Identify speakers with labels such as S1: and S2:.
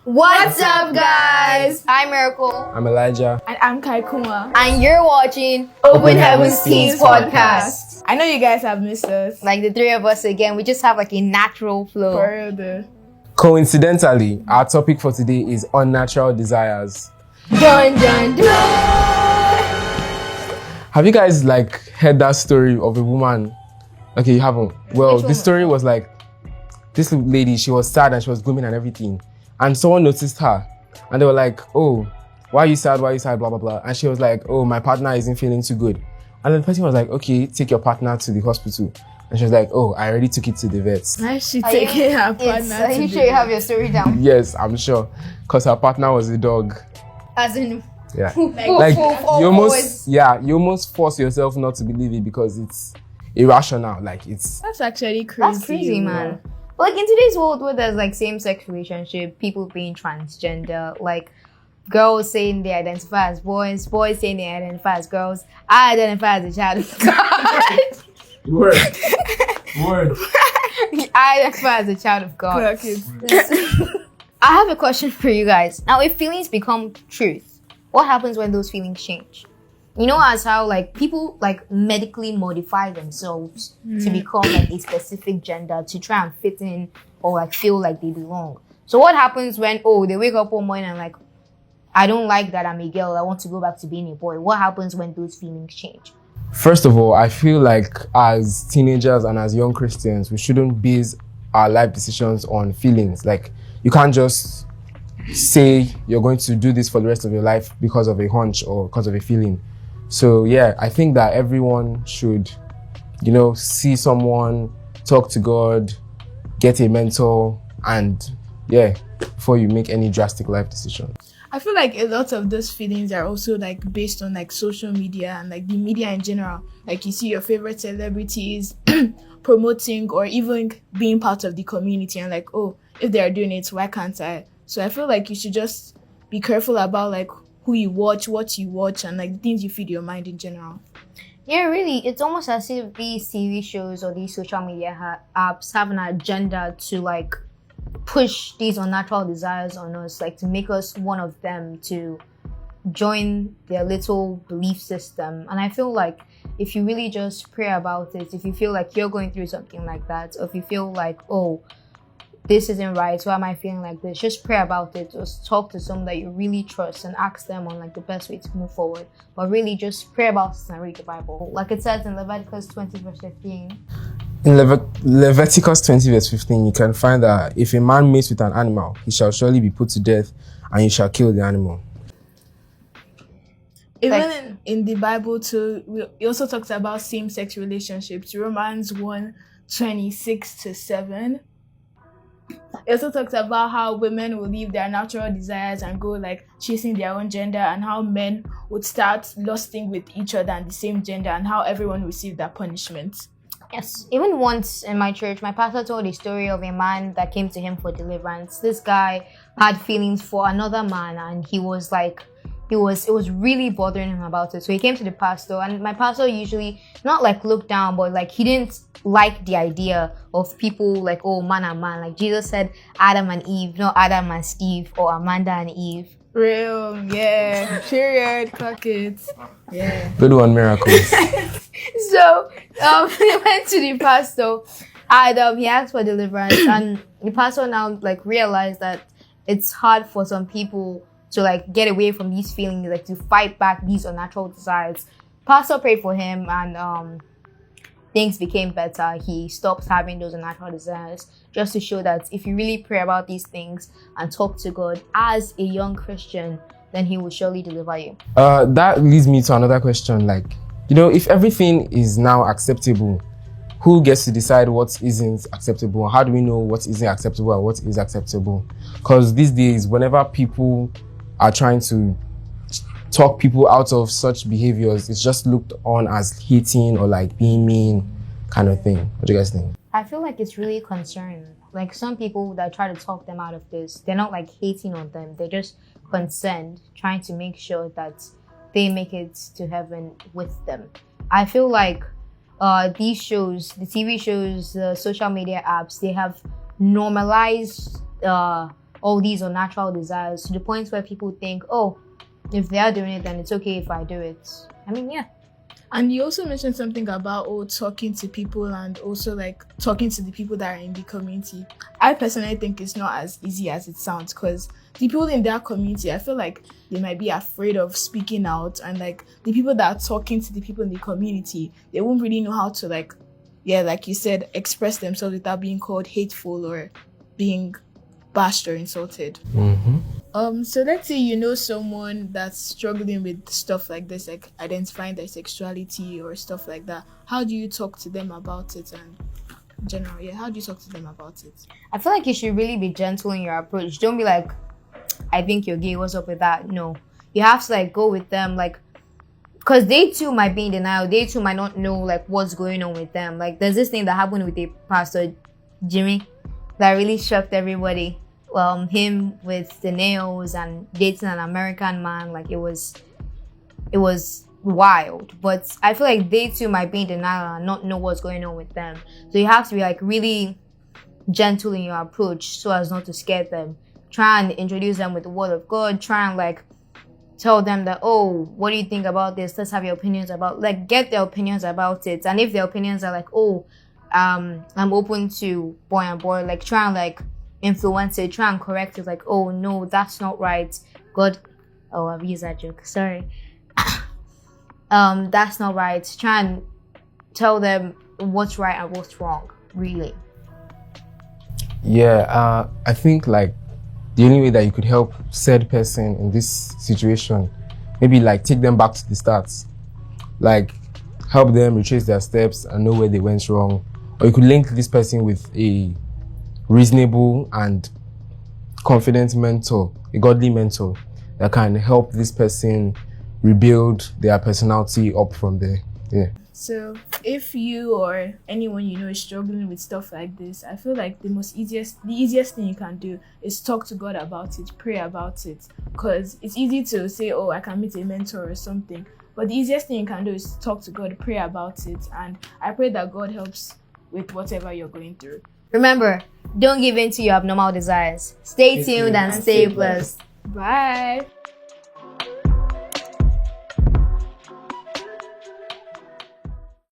S1: What's up, guys? I'm Miracle.
S2: I'm Elijah.
S3: And I'm Kaikuma.
S1: And you're watching
S3: Open
S1: Heavens Teens Podcast.
S3: I know you guys have missed us.
S1: Like the three of us again, we just have like a natural flow.
S3: For real, though.
S2: Coincidentally, our topic for today is unnatural desires.
S1: Dun dun dun!
S2: Have you guys heard that story of a woman? Okay, you haven't. Well, the story was this lady, she was sad and she was gloomy and everything. And someone noticed her and they were like, oh, why are you sad? Why are you sad? Blah, blah, blah. And she was like, oh, my partner isn't feeling too good. And then the person was like, okay, take your partner to the hospital. And she was like, oh, I already took it to the vets.
S3: Why is she taking her partner?
S1: Are you sure you have your story down?
S2: Yes, I'm sure. Because her partner was a dog.
S1: As in,
S2: yeah.
S1: you
S2: almost force yourself not to believe it because it's irrational.
S3: That's actually crazy.
S1: That's crazy, man. But in today's world where there's same-sex relationship, people being transgender, girls saying they identify as boys, boys saying they identify as girls. I identify as a child of God.
S2: Word.
S1: I identify as a child of God. I have a question for you guys. Now, if feelings become truth, what happens when those feelings change? You know, as how people medically modify themselves to become a specific gender to try and fit in or feel like they belong. So what happens when they wake up one morning and I don't like that I'm a girl, I want to go back to being a boy? What happens when those feelings change?
S2: First of all, I feel like as teenagers and as young Christians, we shouldn't base our life decisions on feelings. You can't just say you're going to do this for the rest of your life because of a hunch or because of a feeling. So yeah, I think that everyone should, see someone, talk to God, get a mentor, and before you make any drastic life decisions.
S3: I feel like a lot of those feelings are also based on social media and the media in general. You see your favorite celebrities promoting or even being part of the community and if they are doing it, why can't I? So I feel you should just be careful about who you watch, what you watch, and the things you feed your mind in general.
S1: Yeah, really, it's almost as if these TV shows or these social media apps have an agenda to push these unnatural desires on us, to make us one of them, to join their little belief system. And I feel if you really just pray about it, if you feel you're going through something like that, or if you feel this isn't right, why am I feeling like this? Just pray about it. Just talk to someone that you really trust and ask them on the best way to move forward. But really just pray about it and read the Bible. Like it says in Leviticus 20 verse 15.
S2: In Leviticus 20 verse 15, you can find that if a man mates with an animal, he shall surely be put to death and you shall kill the animal.
S3: Even in the Bible too, it also talks about same-sex relationships. Romans 1:26-7. It also talks about how women will leave their natural desires and go chasing their own gender, and how men would start lusting with each other and the same gender, and how everyone received that punishment.
S1: Yes. Even once in my church, my pastor told a story of a man that came to him for deliverance. This guy had feelings for another man, and it was really bothering him about it. So he came to the pastor, and my pastor usually not look down, but he didn't like the idea of people man and man. Jesus said Adam and Eve, not Adam and Steve or Amanda and Eve.
S3: Real, yeah. Period. Clock it. Yeah.
S2: Good one, Miracles.
S1: So he went to the pastor and he asked for deliverance, and the pastor now realized that it's hard for some people to get away from these feelings, to fight back these unnatural desires. Pastor prayed for him, and things became better. He stopped having those unnatural desires, just to show that if you really pray about these things and talk to God as a young Christian, then he will surely deliver you.
S2: That leads me to another question. If everything is now acceptable, who gets to decide what isn't acceptable? How do we know what isn't acceptable and what is acceptable? Because these days, whenever people are trying to talk people out of such behaviors, it's just looked on as hating or being mean kind of thing. What do you guys think?
S1: I feel it's really concerning. Some people that try to talk them out of this, they're not hating on them. They're just concerned, trying to make sure that they make it to heaven with them. I feel these shows, the TV shows, the social media apps, they have normalized all these unnatural desires to the point where people think, oh, if they are doing it, then it's okay if I do it. I mean, yeah.
S3: And you also mentioned something about talking to people and also like talking to the people that are in the community. I personally think it's not as easy as it sounds, because the people in that community, I feel like they might be afraid of speaking out, and like the people that are talking to the people in the community, they won't really know how to like you said, express themselves without being called hateful or being bashed or insulted. So let's say you know someone that's struggling with stuff like this, like identifying their sexuality or stuff like that. How do you talk to them about it? And in general, how do you talk to them about it?
S1: I feel like you should really be gentle in your approach. Don't be like, I think you're gay, what's up with that? No. You have to like go with them, like, because they too might be in denial. They too might not know like what's going on with them. Like there's this thing that happened with a pastor, Jimmy, that really shocked everybody. Him with the nails and dating an American man, like it was wild. But I feel like they too might be in denial and not know what's going on with them. So you have to be like really gentle in your approach so as not to scare them. Try and introduce them with the word of God. Try and like tell them that, oh, what do you think about this? Let's have your opinions about, like, get their opinions about it. And if their opinions are like, oh, I'm open to boy and boy, like try and like influence it, try and correct it, like, oh no, that's not right. God, oh, I've used that joke, sorry. That's not right. Try and tell them what's right and what's wrong, really.
S2: Yeah, I think like the only way that you could help said person in this situation, maybe like take them back to the start, like help them retrace their steps and know where they went wrong. Or you could link this person with a reasonable and confident mentor, a godly mentor that can help this person rebuild their personality up from there. Yeah.
S3: So if you or anyone you know is struggling with stuff like this, I feel like the easiest thing you can do is talk to God about it, pray about it. Because it's easy to say, oh, I can meet a mentor or something. But the easiest thing you can do is talk to God, pray about it. And I pray that God helps with whatever you're going through.
S1: Remember, don't give in to your abnormal desires. Stay tuned and stay blessed.
S3: Bye.